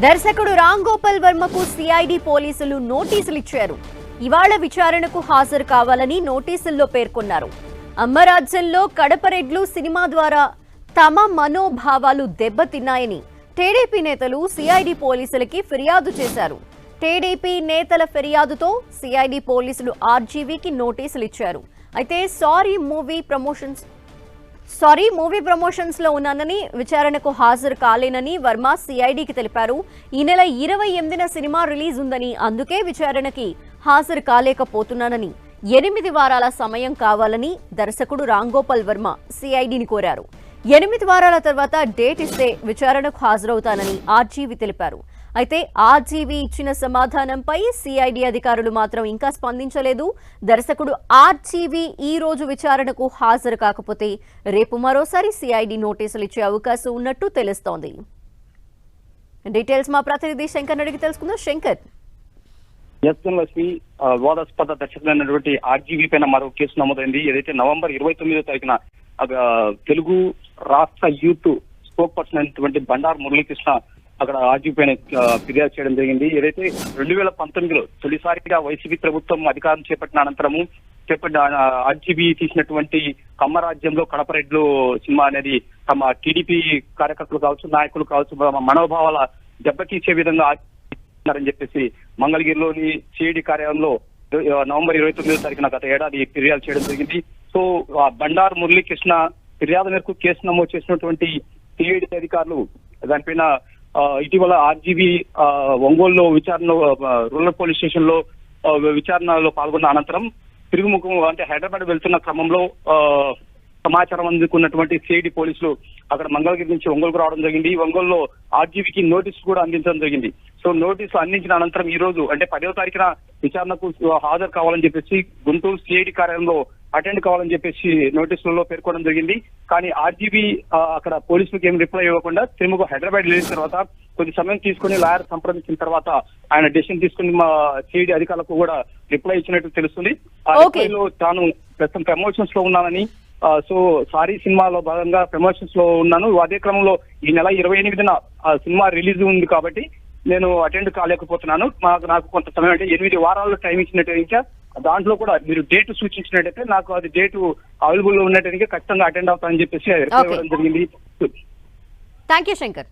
దర్శకుడు రామ్ గోపాల్ వర్మకు సిఐడి పోలీసులు నోటీసులు ఇచ్చారు. ఇవాళ విచారణకు హాజరు కావాలని నోటీసుల్లో పేర్కొన్నారు. అమ్మరాజ్యంలో కడపరెడ్లు సినిమా ద్వారా తమ మనోభావాలు దెబ్బతిన్నాయని టీడీపీ నేతలు సిఐడి పోలీసులకి ఫిర్యాదు చేశారు. టీడీపీ నేతల ఫిర్యాదుతో సిఐడి పోలీసులు ఆర్జీవీకి నోటీసులు ఇచ్చారు. అయితే మూవీ ప్రమోషన్స్ లో ఉన్నానని విచారణకు హాజరు కాలేనని వర్మ సిఐడికి తెలిపారు. ఈ నెల 28న సినిమా రిలీజ్ ఉందని, అందుకే విచారణకి హాజరు కాలేకపోతున్నానని 8 వారాల సమయం కావాలని దర్శకుడు రామ్ గోపాల్ వర్మ సిఐడిని కోరారు. 8 వారాల తర్వాత డేట్ ఇస్తే విచారణకు హాజరవుతానని ఆర్జీవీ తెలిపారు. అయితే ఆర్జీవీ ఇచ్చిన సమాధానంపై సిఐడి అధికారులు మాత్రం ఇంకా స్పందించలేదు. దర్శకుడు ఆర్జీవీ ఈ రోజు విచారణకు హాజరు కాకపోతే రేపు మరోసారి సిఐడి నోటీసులు ఇచ్చే అవకాశం ఉన్నట్టు తెలుస్తోంది. డీటెయిల్స్ మా ప్రతినిధి శంకర్ అడిగి తెలుసుకుందాం. శంకర్, లక్ష్మి, వివాదాస్పద దర్శకులైనటువంటి ఆర్జీవీ పైన మరో కేసు నమోదైంది. ఏదైతే నవంబర్ 29వ తారీఖున తెలుగు రాష్ట్ర యూత్ స్పోక్ పర్సన్ అయినటువంటి బండారు మురళీకృష్ణ అక్కడ ఆర్జీవీ పైన ఫిర్యాదు చేయడం జరిగింది. ఏదైతే 2019లో తొలిసారిగా వైసీపీ ప్రభుత్వం అధికారం చేపట్టిన అనంతరము ఆర్జీవీ తీసినటువంటి కమ్మరాజ్యంలో కడపరెడ్లు సినిమా అనేది తమ టీడీపీ కార్యకర్తలు కావచ్చు, నాయకులు కావచ్చు, మనోభావాల దెబ్బతీసే విధంగా అని చెప్పేసి మంగళగిరిలోని సిఐడి కార్యాలయంలో నవంబర్ 29వ తారీఖున గత ఏడాది ఫిర్యాదు చేయడం జరిగింది. సో బండారు మురళీకృష్ణ ఫిర్యాదు మేరకు కేసు నమోదు చేసినటువంటి సిఐడి అధికారులు దానిపైన ఇటీవల ఆర్జీవీ ఒంగోలులో రూరల్ పోలీస్ స్టేషన్ లో విచారణలో పాల్గొన్న అనంతరం తిరుగుముఖం అంటే హైదరాబాద్ వెళ్తున్న క్రమంలో సమాచారం అందుకున్నటువంటి సిఐడి పోలీసులు అక్కడ మంగళగిరి నుంచి ఒంగోలుకు రావడం జరిగింది. ఒంగోలులో ఆర్జీవీకి నోటీసు కూడా అందించడం జరిగింది. సో నోటీసు అందించిన అనంతరం ఈ రోజు అంటే 10వ తారీఖున విచారణకు హాజరు కావాలని చెప్పేసి గుంటూరు సిఐడి కార్యాలయంలో అటెండ్ కావాలని చెప్పేసి నోటీసులలో పేర్కొనడం జరిగింది. కానీ ఆర్జీవీ అక్కడ పోలీసులకు ఏం రిప్లై ఇవ్వకుండా తిరుమల హైదరాబాద్ వెళ్ళిన తర్వాత కొద్ది సమయం తీసుకుని లాయర్ సంప్రదించిన తర్వాత ఆయన డెసిషన్ తీసుకుని మా సిఐడి అధికారులకు కూడా రిప్లై ఇచ్చినట్టు తెలుస్తుంది. ఆ రిప్లైలో తాను ప్రస్తుతం ప్రమోషన్స్ లో ఉన్నానని, సో సారీ సినిమాలో భాగంగా ప్రమోషన్స్ లో ఉన్నాను, అదే క్రమంలో ఈ నెల 28న సినిమా రిలీజ్ ఉంది కాబట్టి నేను అటెండ్ కాలేకపోతున్నాను, నాకు కొంత సమయం అంటే 8 వారాల్లో టైం ఇచ్చినట్టు, ఇంకా దాంట్లో కూడా మీరు డేట్ సూచించినట్టయితే నాకు అది డేట్ అవైలబుల్ ఉన్నట్టు ఖచ్చితంగా అటెండ్ అవుతానని చెప్పేసి రిప్లై ఇవ్వడం జరిగింది. థాంక్యూ శంకర్.